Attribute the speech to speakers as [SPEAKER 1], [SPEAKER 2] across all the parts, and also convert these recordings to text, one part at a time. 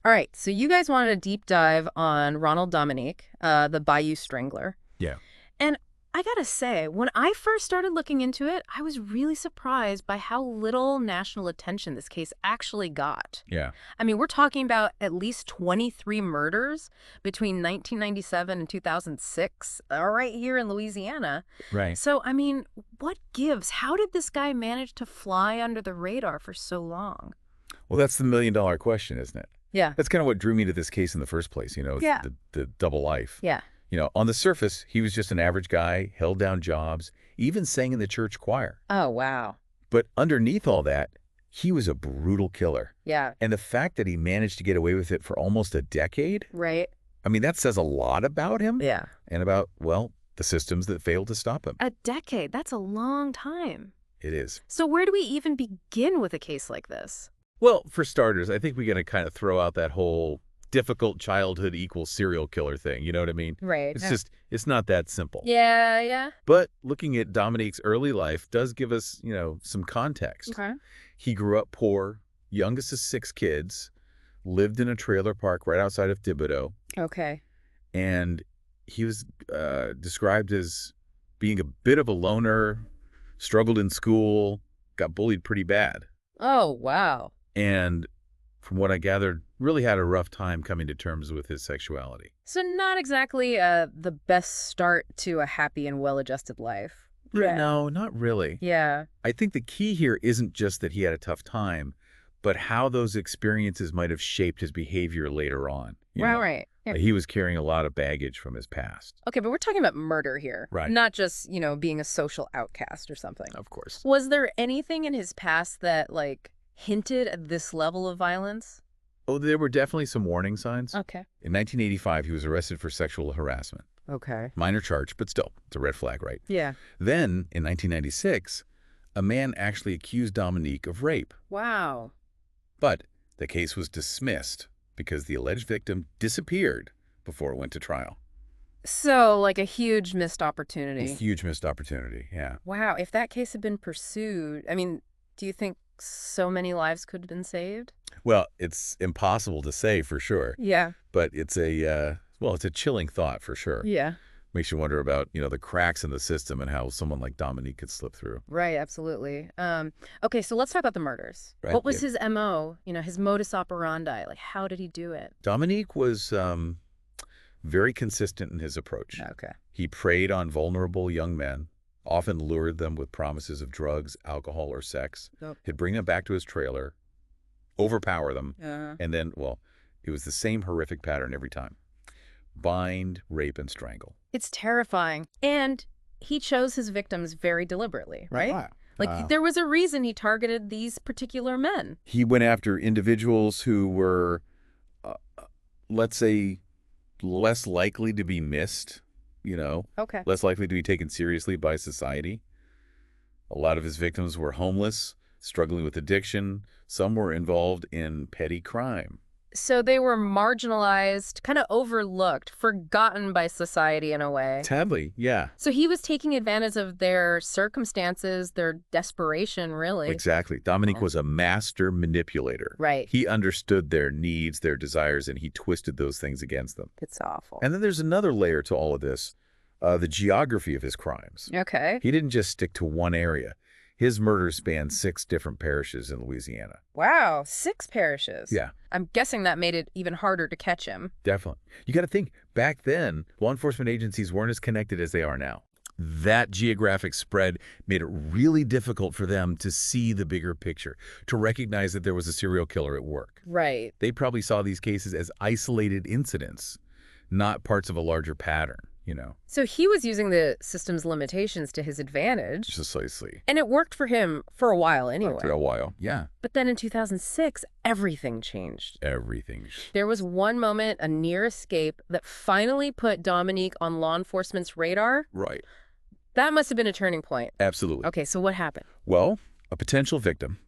[SPEAKER 1] All right, so you guys wanted a deep dive on Ronald Dominique, the Bayou Strangler.
[SPEAKER 2] Yeah.
[SPEAKER 1] And I gotta say, when I first started looking into it, I was really surprised by how little national attention this case actually got.
[SPEAKER 2] Yeah.
[SPEAKER 1] I mean, we're talking about at least 23 murders between 1997 and 2006, right here in Louisiana.
[SPEAKER 2] Right.
[SPEAKER 1] So, I mean, what gives? How did this guy manage to fly under the radar for so long?
[SPEAKER 2] Well, that's the million-dollar question, isn't it?
[SPEAKER 1] Yeah.
[SPEAKER 2] That's kind of what drew me to this case in the first place, it's
[SPEAKER 1] Yeah.
[SPEAKER 2] the double life.
[SPEAKER 1] Yeah.
[SPEAKER 2] On the surface, he was just an average guy, held down jobs, even sang in the church choir.
[SPEAKER 1] Oh, wow.
[SPEAKER 2] But underneath all that, he was a brutal killer.
[SPEAKER 1] Yeah.
[SPEAKER 2] And the fact that he managed to get away with it for almost a decade,
[SPEAKER 1] Right.
[SPEAKER 2] I mean, that says a lot about him
[SPEAKER 1] Yeah.
[SPEAKER 2] and about, well, the systems that failed to stop him.
[SPEAKER 1] A decade. That's a long time.
[SPEAKER 2] It is.
[SPEAKER 1] So where do we even begin with a case like this?
[SPEAKER 2] Well, for starters, I think we got to kind of throw out that whole difficult childhood equals serial killer thing. You know what I mean?
[SPEAKER 1] Right.
[SPEAKER 2] It's not that simple.
[SPEAKER 1] Yeah.
[SPEAKER 2] But looking at Dominique's early life does give us, some context.
[SPEAKER 1] Okay.
[SPEAKER 2] He grew up poor, youngest of 6 kids, lived in a trailer park right outside of Thibodaux,
[SPEAKER 1] Okay.
[SPEAKER 2] and he was described as being a bit of a loner, struggled in school, got bullied pretty bad.
[SPEAKER 1] Oh, wow.
[SPEAKER 2] And from what I gathered, really had a rough time coming to terms with his sexuality.
[SPEAKER 1] So not exactly the best start to a happy and well-adjusted life.
[SPEAKER 2] No, not really.
[SPEAKER 1] Yeah.
[SPEAKER 2] I think the key here isn't just that he had a tough time, but how those experiences might have shaped his behavior later on.
[SPEAKER 1] Right. Yeah.
[SPEAKER 2] He was carrying a lot of baggage from his past.
[SPEAKER 1] Okay, but we're talking about murder here.
[SPEAKER 2] Right.
[SPEAKER 1] Not just, being a social outcast or something.
[SPEAKER 2] Of course.
[SPEAKER 1] Was there anything in his past that, hinted at this level of violence?
[SPEAKER 2] Oh, there were definitely some warning signs.
[SPEAKER 1] Okay.
[SPEAKER 2] In 1985, he was arrested for sexual harassment.
[SPEAKER 1] Okay.
[SPEAKER 2] Minor charge, but still, it's a red flag, right?
[SPEAKER 1] Yeah.
[SPEAKER 2] Then, in 1996, a man actually accused Dominique of rape.
[SPEAKER 1] Wow.
[SPEAKER 2] But the case was dismissed because the alleged victim disappeared before it went to trial.
[SPEAKER 1] So, a huge missed opportunity.
[SPEAKER 2] A huge missed opportunity, yeah.
[SPEAKER 1] Wow, if that case had been pursued, do you think so many lives could have been saved?
[SPEAKER 2] Well, it's impossible to say for sure,
[SPEAKER 1] Yeah.
[SPEAKER 2] but it's it's a chilling thought for sure.
[SPEAKER 1] Yeah.
[SPEAKER 2] Makes you wonder about, the cracks in the system and how someone like Dominique could slip through.
[SPEAKER 1] Right, absolutely. Okay, so let's talk about the murders.
[SPEAKER 2] Right,
[SPEAKER 1] What was
[SPEAKER 2] yeah.
[SPEAKER 1] his MO, his modus operandi? How did he do it?
[SPEAKER 2] Dominique was very consistent in his approach.
[SPEAKER 1] Okay.
[SPEAKER 2] He preyed on vulnerable young men, often lured them with promises of drugs, alcohol, or sex.
[SPEAKER 1] Yep.
[SPEAKER 2] He'd bring them back to his trailer, overpower them,
[SPEAKER 1] Uh,
[SPEAKER 2] and then, it was the same horrific pattern every time. Bind, rape, and strangle.
[SPEAKER 1] it's terrifying. And he chose his victims very deliberately, right? There was a reason he targeted these particular men.
[SPEAKER 2] He went after individuals who were, let's say, less likely to be missed,
[SPEAKER 1] Okay.
[SPEAKER 2] less likely to be taken seriously by society. A lot of his victims were homeless, struggling with addiction. Some were involved in petty crime.
[SPEAKER 1] So they were marginalized, kind of overlooked, forgotten by society in a way.
[SPEAKER 2] Sadly, yeah,
[SPEAKER 1] So he was taking advantage of their circumstances, their desperation, really.
[SPEAKER 2] exactly. Dominique was a master manipulator.
[SPEAKER 1] Right.
[SPEAKER 2] He understood their needs, their desires, and he twisted those things against them.
[SPEAKER 1] It's awful.
[SPEAKER 2] And then there's another layer to all of this, the geography of his crimes.
[SPEAKER 1] Okay.
[SPEAKER 2] He didn't just stick to one area. His murders spanned 6 different parishes in Louisiana.
[SPEAKER 1] Wow, 6 parishes.
[SPEAKER 2] Yeah.
[SPEAKER 1] I'm guessing that made it even harder to catch him.
[SPEAKER 2] Definitely. You got to think, back then, law enforcement agencies weren't as connected as they are now. That geographic spread made it really difficult for them to see the bigger picture, to recognize that there was a serial killer at work.
[SPEAKER 1] Right.
[SPEAKER 2] They probably saw these cases as isolated incidents, not parts of a larger pattern,
[SPEAKER 1] So he was using the system's limitations to his advantage.
[SPEAKER 2] Precisely.
[SPEAKER 1] And it worked for him for a while anyway.
[SPEAKER 2] For a while, yeah.
[SPEAKER 1] But then in 2006, everything changed.
[SPEAKER 2] Everything.
[SPEAKER 1] There was one moment, a near escape, that finally put Dominique on law enforcement's radar.
[SPEAKER 2] Right.
[SPEAKER 1] That must have been a turning point.
[SPEAKER 2] Absolutely.
[SPEAKER 1] Okay, so what happened?
[SPEAKER 2] Well, a potential victim,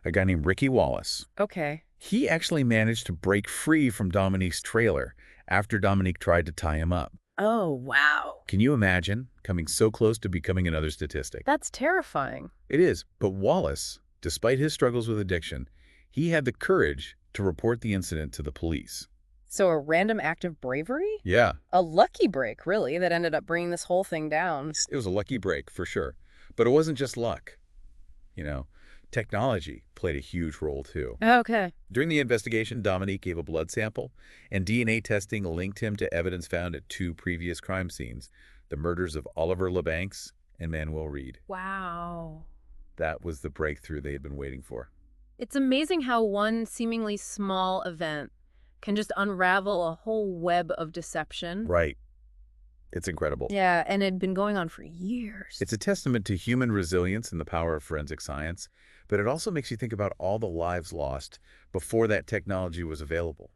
[SPEAKER 2] a guy named Ricky Wallace,
[SPEAKER 1] Okay.
[SPEAKER 2] he actually managed to break free from Dominique's trailer after Dominique tried to tie him up.
[SPEAKER 1] Oh, wow.
[SPEAKER 2] Can you imagine coming so close to becoming another statistic?
[SPEAKER 1] That's terrifying.
[SPEAKER 2] It is, but Wallace, despite his struggles with addiction, he had the courage to report the incident to the police.
[SPEAKER 1] So a random act of bravery?
[SPEAKER 2] Yeah,
[SPEAKER 1] A lucky break, really, that ended up bringing this whole thing down.
[SPEAKER 2] it was a lucky break for sure. But it wasn't just luck. You know, technology played a huge role too.
[SPEAKER 1] Okay.
[SPEAKER 2] During the investigation, Dominique gave a blood sample, and DNA testing linked him to evidence found at 2 previous crime scenes, the murders of Oliver LeBancs and Manuel Reed.
[SPEAKER 1] Wow.
[SPEAKER 2] That was the breakthrough they had been waiting for.
[SPEAKER 1] It's amazing how one seemingly small event can just unravel a whole web of deception.
[SPEAKER 2] Right. It's incredible.
[SPEAKER 1] Yeah, and it had been going on for years.
[SPEAKER 2] It's a testament to human resilience and the power of forensic science, but it also makes you think about all the lives lost before that technology was available.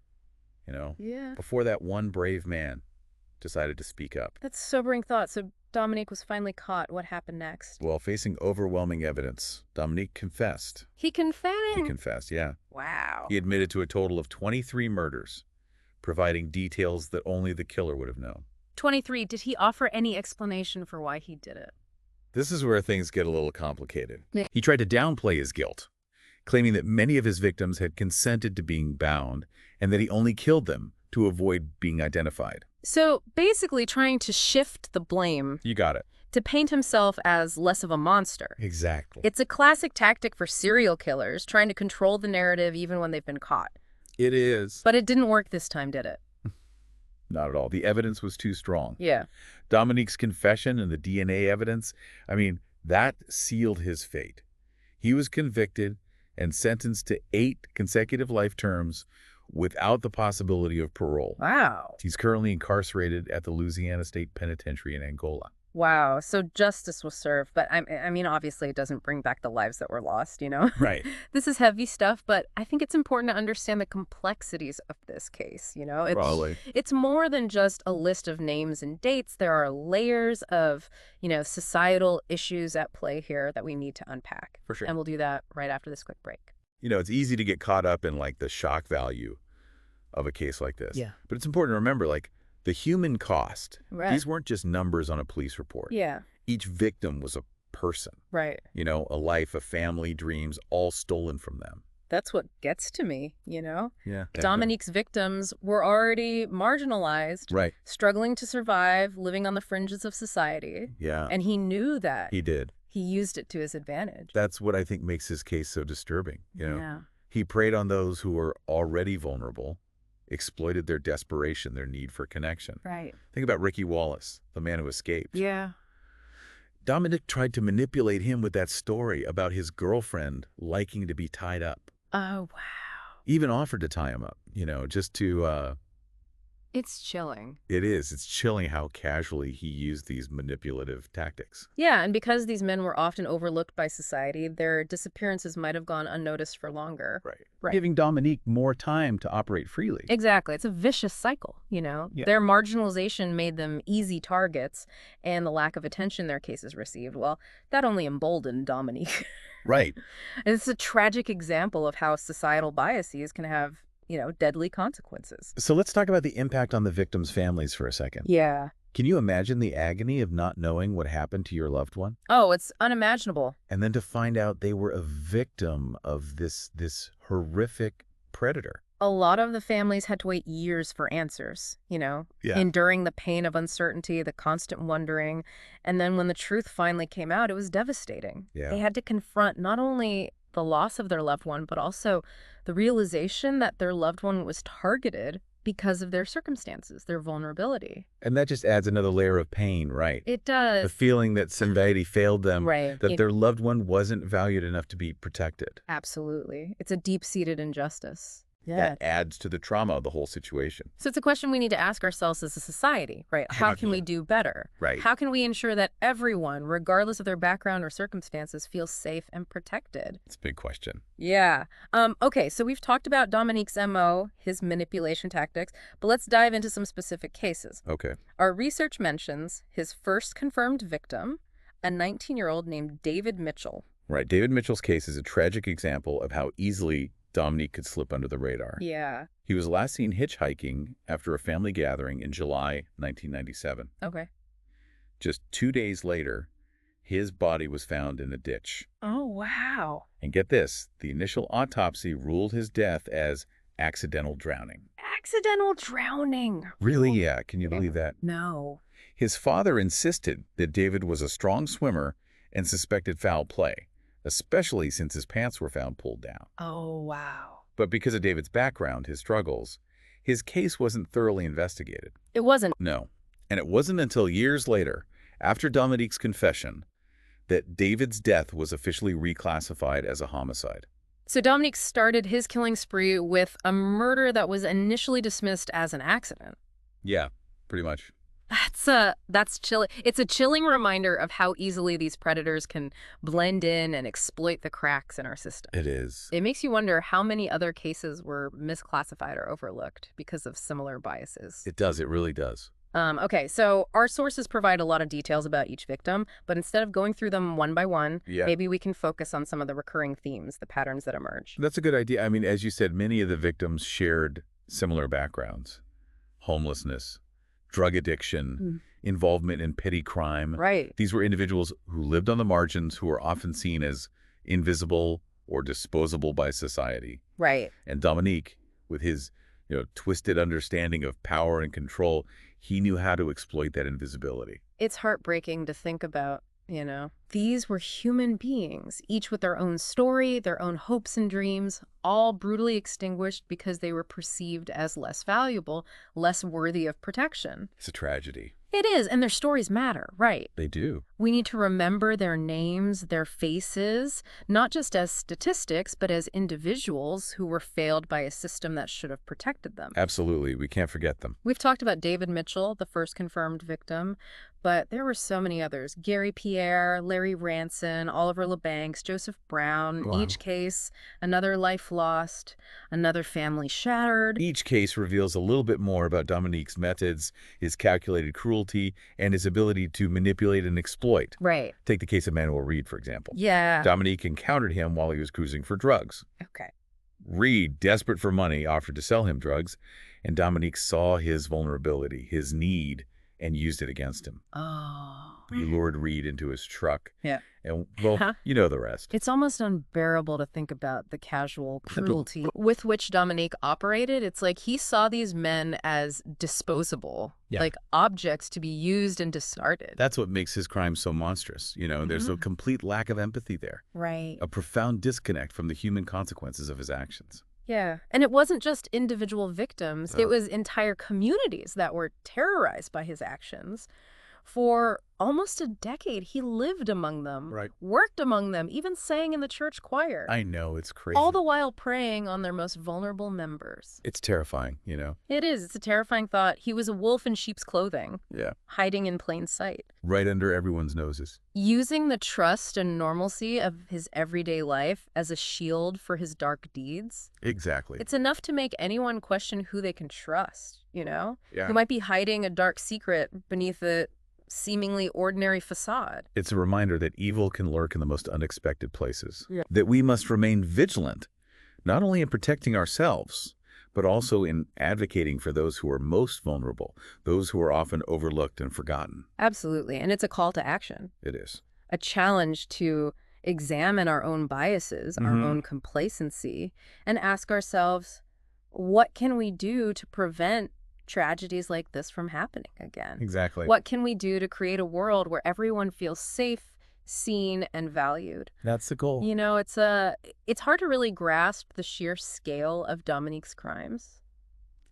[SPEAKER 1] Yeah.
[SPEAKER 2] Before that one brave man decided to speak up.
[SPEAKER 1] That's a sobering thought. So Dominique was finally caught. What happened next?
[SPEAKER 2] While facing overwhelming evidence, Dominique confessed.
[SPEAKER 1] He confessed.
[SPEAKER 2] He confessed, yeah.
[SPEAKER 1] Wow.
[SPEAKER 2] He admitted to a total of 23 murders, providing details that only the killer would have known.
[SPEAKER 1] 23. Did he offer any explanation for why he did it?
[SPEAKER 2] This is where things get a little complicated.
[SPEAKER 1] Yeah.
[SPEAKER 2] He tried to downplay his guilt, claiming that many of his victims had consented to being bound and that he only killed them to avoid being identified.
[SPEAKER 1] So basically trying to shift the blame
[SPEAKER 2] You got it.
[SPEAKER 1] to paint himself as less of a monster.
[SPEAKER 2] Exactly.
[SPEAKER 1] It's a classic tactic for serial killers, trying to control the narrative even when they've been caught.
[SPEAKER 2] It is.
[SPEAKER 1] But it didn't work this time, did it?
[SPEAKER 2] Not at all. The evidence was too strong.
[SPEAKER 1] Yeah.
[SPEAKER 2] Dominique's confession and the DNA evidence, that sealed his fate. He was convicted and sentenced to 8 consecutive life terms without the possibility of parole.
[SPEAKER 1] Wow.
[SPEAKER 2] He's currently incarcerated at the Louisiana State Penitentiary in Angola.
[SPEAKER 1] Wow. So justice was served. But obviously it doesn't bring back the lives that were lost,
[SPEAKER 2] Right.
[SPEAKER 1] This is heavy stuff, but I think it's important to understand the complexities of this case,
[SPEAKER 2] Probably.
[SPEAKER 1] It's more than just a list of names and dates. There are layers of, societal issues at play here that we need to unpack.
[SPEAKER 2] For sure.
[SPEAKER 1] And we'll do that right after this quick break.
[SPEAKER 2] It's easy to get caught up in the shock value of a case like this.
[SPEAKER 1] Yeah.
[SPEAKER 2] But it's important to remember the human cost.
[SPEAKER 1] Right.
[SPEAKER 2] These weren't just numbers on a police report.
[SPEAKER 1] Yeah.
[SPEAKER 2] Each victim was a person.
[SPEAKER 1] Right.
[SPEAKER 2] A life, a family, dreams, all stolen from them.
[SPEAKER 1] That's what gets to me,
[SPEAKER 2] Yeah.
[SPEAKER 1] Dominique's victims were already marginalized,
[SPEAKER 2] Right.
[SPEAKER 1] struggling to survive, living on the fringes of society.
[SPEAKER 2] Yeah.
[SPEAKER 1] And he knew that.
[SPEAKER 2] He did.
[SPEAKER 1] He used it to his advantage.
[SPEAKER 2] That's what I think makes his case so disturbing.
[SPEAKER 1] Yeah.
[SPEAKER 2] He preyed on those who were already vulnerable, exploited their desperation, their need for connection.
[SPEAKER 1] Right.
[SPEAKER 2] Think about Ricky Wallace, the man who escaped.
[SPEAKER 1] Yeah.
[SPEAKER 2] Dominic tried to manipulate him with that story about his girlfriend liking to be tied up.
[SPEAKER 1] Oh, wow.
[SPEAKER 2] Even offered to tie him up, just to...
[SPEAKER 1] It's chilling.
[SPEAKER 2] It is. It's chilling how casually he used these manipulative tactics.
[SPEAKER 1] Yeah, and because these men were often overlooked by society, their disappearances might have gone unnoticed for longer.
[SPEAKER 2] Right. Giving Dominique more time to operate freely.
[SPEAKER 1] Exactly. It's a vicious cycle,
[SPEAKER 2] Yeah.
[SPEAKER 1] Their marginalization made them easy targets, and the lack of attention their cases received, well, that only emboldened Dominique.
[SPEAKER 2] Right.
[SPEAKER 1] It's a tragic example of how societal biases can have, deadly consequences.
[SPEAKER 2] So let's talk about the impact on the victims' families for a second.
[SPEAKER 1] Yeah.
[SPEAKER 2] Can you imagine the agony of not knowing what happened to your loved one?
[SPEAKER 1] Oh, it's unimaginable.
[SPEAKER 2] And then to find out they were a victim of this horrific predator.
[SPEAKER 1] A lot of the families had to wait years for answers,
[SPEAKER 2] Yeah.
[SPEAKER 1] enduring the pain of uncertainty, the constant wondering. And then when the truth finally came out, it was devastating.
[SPEAKER 2] Yeah.
[SPEAKER 1] They had to confront not only the loss of their loved one, but also the realization that their loved one was targeted because of their circumstances, their vulnerability.
[SPEAKER 2] And that just adds another layer of pain, right?
[SPEAKER 1] It
[SPEAKER 2] The
[SPEAKER 1] does.
[SPEAKER 2] feeling that somebody failed them,
[SPEAKER 1] Right.
[SPEAKER 2] that their loved one wasn't valued enough to be protected.
[SPEAKER 1] Absolutely. It's a deep-seated injustice. Yeah.
[SPEAKER 2] That adds to the trauma of the whole situation.
[SPEAKER 1] So it's a question we need to ask ourselves as a society, right? How can we do better?
[SPEAKER 2] Right.
[SPEAKER 1] How can we ensure that everyone, regardless of their background or circumstances, feels safe and protected?
[SPEAKER 2] It's a big question.
[SPEAKER 1] Yeah. Okay, so we've talked about Dominique's MO, his manipulation tactics, but let's dive into some specific cases.
[SPEAKER 2] Okay.
[SPEAKER 1] Our research mentions his first confirmed victim, a 19-year-old named David Mitchell.
[SPEAKER 2] Right. David Mitchell's case is a tragic example of how easily Dominique could slip under the radar.
[SPEAKER 1] Yeah.
[SPEAKER 2] He was last seen hitchhiking after a family gathering in July 1997.
[SPEAKER 1] Okay.
[SPEAKER 2] Just 2 days later, his body was found in a ditch.
[SPEAKER 1] Oh, wow.
[SPEAKER 2] And get this, the initial autopsy ruled his death as accidental drowning.
[SPEAKER 1] Accidental drowning.
[SPEAKER 2] Really?
[SPEAKER 1] Oh,
[SPEAKER 2] Yeah. Can you believe that?
[SPEAKER 1] no.
[SPEAKER 2] His father insisted that David was a strong swimmer and suspected foul play, especially since his pants were found pulled down.
[SPEAKER 1] Oh, wow.
[SPEAKER 2] But because of David's background, his struggles, his case wasn't thoroughly investigated.
[SPEAKER 1] It wasn't.
[SPEAKER 2] No. And it wasn't until years later, after Dominique's confession, that David's death was officially reclassified as a homicide.
[SPEAKER 1] So Dominique started his killing spree with a murder that was initially dismissed as an accident.
[SPEAKER 2] Yeah, pretty much.
[SPEAKER 1] That's chilling. It's a chilling reminder of how easily these predators can blend in and exploit the cracks in our system.
[SPEAKER 2] It is.
[SPEAKER 1] It makes you wonder how many other cases were misclassified or overlooked because of similar biases.
[SPEAKER 2] It does. It really does.
[SPEAKER 1] Okay, so our sources provide a lot of details about each victim, but instead of going through them one by one,
[SPEAKER 2] Yeah.
[SPEAKER 1] maybe we can focus on some of the recurring themes, the patterns that emerge.
[SPEAKER 2] That's a good idea. I mean, as you said, many of the victims shared similar backgrounds. Homelessness, drug addiction, involvement in petty crime.
[SPEAKER 1] Right.
[SPEAKER 2] These were individuals who lived on the margins, who were often seen as invisible or disposable by society.
[SPEAKER 1] Right.
[SPEAKER 2] And Dominique, with his twisted understanding of power and control, he knew how to exploit that invisibility.
[SPEAKER 1] It's heartbreaking to think about, These were human beings, each with their own story, their own hopes and dreams, all brutally extinguished because they were perceived as less valuable, less worthy of protection.
[SPEAKER 2] It's a tragedy.
[SPEAKER 1] It is, and their stories matter, right?
[SPEAKER 2] They do.
[SPEAKER 1] We need to remember their names, their faces, not just as statistics, but as individuals who were failed by a system that should have protected them.
[SPEAKER 2] Absolutely. We can't forget them.
[SPEAKER 1] We've talked about David Mitchell, the first confirmed victim, but there were so many others. Gary Pierre, Larry Ranson, Oliver LeBancs, Joseph Brown.
[SPEAKER 2] Wow.
[SPEAKER 1] Each case, another life lost, another family shattered.
[SPEAKER 2] Each case reveals a little bit more about Dominique's methods, his calculated cruelty, and his ability to manipulate and exploit.
[SPEAKER 1] Right.
[SPEAKER 2] Take the case of Manuel Reed, for example.
[SPEAKER 1] Yeah.
[SPEAKER 2] Dominique encountered him while he was cruising for drugs.
[SPEAKER 1] Okay.
[SPEAKER 2] Reed, desperate for money, offered to sell him drugs, and Dominique saw his vulnerability, his need, and used it against him.
[SPEAKER 1] Oh.
[SPEAKER 2] He lured Reed into his truck.
[SPEAKER 1] Yeah.
[SPEAKER 2] And, well, you know the rest.
[SPEAKER 1] It's almost unbearable to think about the casual cruelty with which Dominique operated. It's like he saw these men as disposable, like objects to be used and discarded.
[SPEAKER 2] That's what makes his crime so monstrous. There's a complete lack of empathy there.
[SPEAKER 1] Right.
[SPEAKER 2] A profound disconnect from the human consequences of his actions.
[SPEAKER 1] Yeah. And it wasn't just individual victims. It was entire communities that were terrorized by his actions. For almost a decade, he lived among them, worked among them, even sang in the church choir.
[SPEAKER 2] I know, it's crazy.
[SPEAKER 1] All the while preying on their most vulnerable members.
[SPEAKER 2] It's terrifying,
[SPEAKER 1] It is. It's a terrifying thought. He was a wolf in sheep's clothing.
[SPEAKER 2] Yeah.
[SPEAKER 1] Hiding in plain sight.
[SPEAKER 2] Right under everyone's noses.
[SPEAKER 1] Using the trust and normalcy of his everyday life as a shield for his dark deeds.
[SPEAKER 2] Exactly.
[SPEAKER 1] It's enough to make anyone question who they can trust,
[SPEAKER 2] Yeah.
[SPEAKER 1] Who might be hiding a dark secret beneath a seemingly ordinary facade.
[SPEAKER 2] It's a reminder that evil can lurk in the most unexpected places. Yeah. That we must remain vigilant, not only in protecting ourselves, but also in advocating for those who are most vulnerable, those who are often overlooked and forgotten.
[SPEAKER 1] Absolutely. And it's a call to action.
[SPEAKER 2] It is.
[SPEAKER 1] A challenge to examine our own biases, our own complacency, and ask ourselves, what can we do to prevent tragedies like this from happening again?
[SPEAKER 2] Exactly.
[SPEAKER 1] What can we do to create a world where everyone feels safe, seen, and valued?
[SPEAKER 2] That's the goal.
[SPEAKER 1] It's hard to really grasp the sheer scale of Dominique's crimes.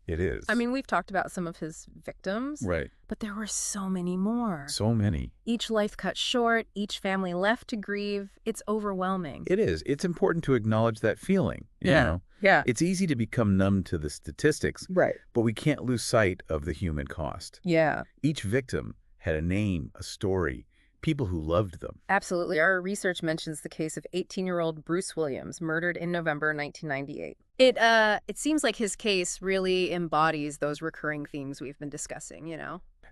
[SPEAKER 2] It is.
[SPEAKER 1] I mean, we've talked about some of his victims.
[SPEAKER 2] Right.
[SPEAKER 1] But there were so many more.
[SPEAKER 2] So many.
[SPEAKER 1] Each life cut short, each family left to grieve. It's overwhelming.
[SPEAKER 2] It is. It's important to acknowledge that feeling. You know?
[SPEAKER 1] Yeah.
[SPEAKER 2] It's easy to become numb to the statistics,
[SPEAKER 1] Right.
[SPEAKER 2] but we can't lose sight of the human cost.
[SPEAKER 1] Yeah.
[SPEAKER 2] Each victim had a name, a story, people who loved them.
[SPEAKER 1] Absolutely. Our research mentions the case of 18-year-old Bruce Williams, murdered in November 1998. It seems like his case really embodies those recurring themes we've been discussing,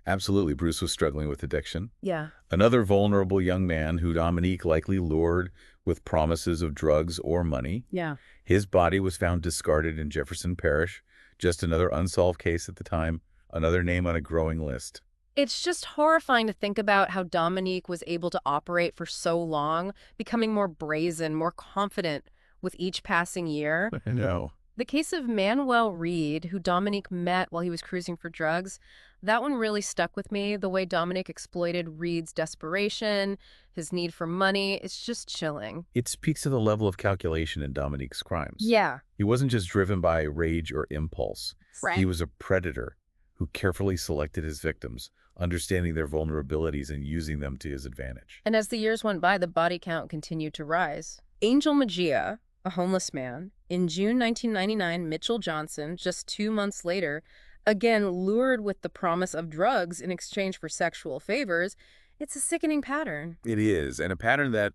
[SPEAKER 2] Absolutely. Bruce was struggling with addiction.
[SPEAKER 1] Yeah.
[SPEAKER 2] Another vulnerable young man who Dominique likely lured with promises of drugs or money.
[SPEAKER 1] Yeah.
[SPEAKER 2] His body was found discarded in Jefferson Parish. Just another unsolved case at the time, another name on a growing list.
[SPEAKER 1] It's just horrifying to think about how Dominique was able to operate for so long, becoming more brazen, more confident with each passing year.
[SPEAKER 2] I know.
[SPEAKER 1] The case of Manuel Reed, who Dominique met while he was cruising for drugs, that one really stuck with me. The way Dominique exploited Reed's desperation, his need for money, it's just chilling.
[SPEAKER 2] It speaks to the level of calculation in Dominique's crimes.
[SPEAKER 1] Yeah.
[SPEAKER 2] He wasn't just driven by rage or impulse.
[SPEAKER 1] Right.
[SPEAKER 2] He was a predator who carefully selected his victims, understanding their vulnerabilities and using them to his advantage.
[SPEAKER 1] And as the years went by, the body count continued to rise. Angel Mejia, a homeless man, in June 1999, Mitchell Johnson, just 2 months later, again lured with the promise of drugs in exchange for sexual favors. It's a sickening pattern.
[SPEAKER 2] It is, and a pattern that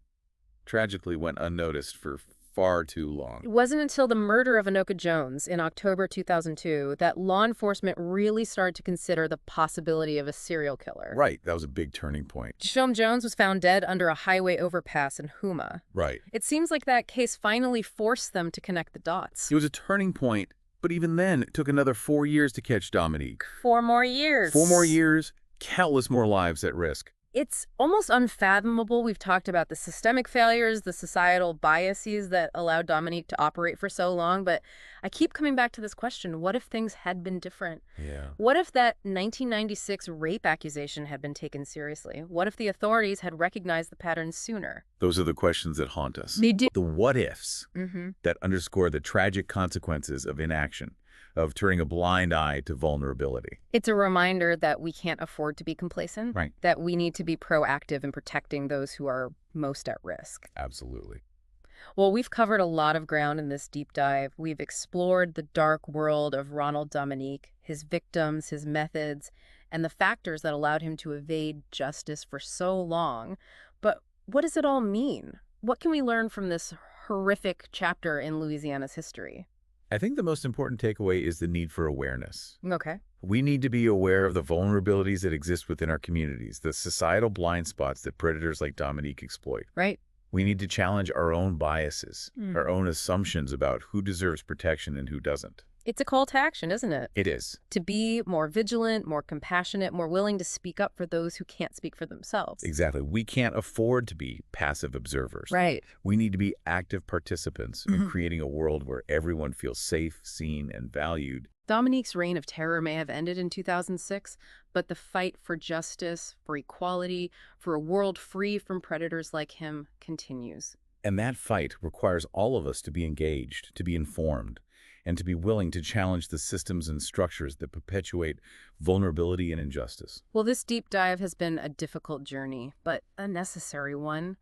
[SPEAKER 2] tragically went unnoticed for far too long.
[SPEAKER 1] It wasn't until the murder of Anoka Jones in October 2002 that law enforcement really started to consider the possibility of a serial killer.
[SPEAKER 2] Right, that was a big turning point.
[SPEAKER 1] Shom Jones was found dead under a highway overpass in Houma.
[SPEAKER 2] Right.
[SPEAKER 1] It seems like that case finally forced them to connect the dots.
[SPEAKER 2] It was a turning point, but even then, it took another 4 years to catch Dominique.
[SPEAKER 1] 4 more years.
[SPEAKER 2] 4 more years, countless more lives at risk.
[SPEAKER 1] It's almost unfathomable. We've talked about the systemic failures, the societal biases that allowed Dominique to operate for so long, but I keep coming back to this question. What if things had been different?
[SPEAKER 2] Yeah.
[SPEAKER 1] What if that 1996 rape accusation had been taken seriously? What if the authorities had recognized the pattern sooner?
[SPEAKER 2] Those are the questions that haunt us.
[SPEAKER 1] They do.
[SPEAKER 2] The what-ifs
[SPEAKER 1] Mm-hmm.
[SPEAKER 2] that underscore the tragic consequences of inaction, of turning a blind eye to vulnerability.
[SPEAKER 1] It's a reminder that we can't afford to be complacent,
[SPEAKER 2] Right.
[SPEAKER 1] that we need to be proactive in protecting those who are most at risk.
[SPEAKER 2] Absolutely.
[SPEAKER 1] Well, we've covered a lot of ground in this deep dive. We've explored the dark world of Ronald Dominique, his victims, his methods, and the factors that allowed him to evade justice for so long. But what does it all mean? What can we learn from this horrific chapter in Louisiana's history?
[SPEAKER 2] I think the most important takeaway is the need for awareness.
[SPEAKER 1] Okay.
[SPEAKER 2] We need to be aware of the vulnerabilities that exist within our communities, the societal blind spots that predators like Dominique exploit.
[SPEAKER 1] Right.
[SPEAKER 2] We need to challenge our own biases,
[SPEAKER 1] Mm.
[SPEAKER 2] our own assumptions about who deserves protection and who doesn't.
[SPEAKER 1] It's a call to action, isn't it?
[SPEAKER 2] It is.
[SPEAKER 1] To be more vigilant, more compassionate, more willing to speak up for those who can't speak for themselves.
[SPEAKER 2] Exactly. We can't afford to be passive observers.
[SPEAKER 1] Right.
[SPEAKER 2] We need to be active participants in
[SPEAKER 1] Mhm.
[SPEAKER 2] creating a world where everyone feels safe, seen, and valued.
[SPEAKER 1] Dominique's reign of terror may have ended in 2006, but the fight for justice, for equality, for a world free from predators like him continues.
[SPEAKER 2] And that fight requires all of us to be engaged, to be informed, and to be willing to challenge the systems and structures that perpetuate vulnerability and injustice.
[SPEAKER 1] Well, this deep dive has been a difficult journey, but a necessary one.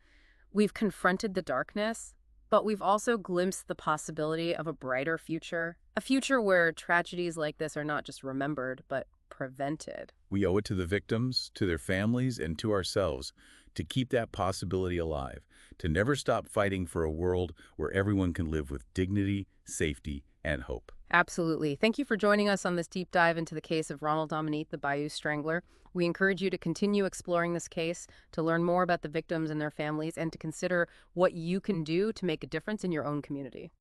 [SPEAKER 1] We've confronted the darkness, but we've also glimpsed the possibility of a brighter future, a future where tragedies like this are not just remembered, but prevented.
[SPEAKER 2] We owe it to the victims, to their families, and to ourselves to keep that possibility alive, to never stop fighting for a world where everyone can live with dignity, safety, and hope.
[SPEAKER 1] Absolutely. Thank you for joining us on this deep dive into the case of Ronald Dominique, the Bayou Strangler. We encourage you to continue exploring this case, to learn more about the victims and their families, and to consider what you can do to make a difference in your own community.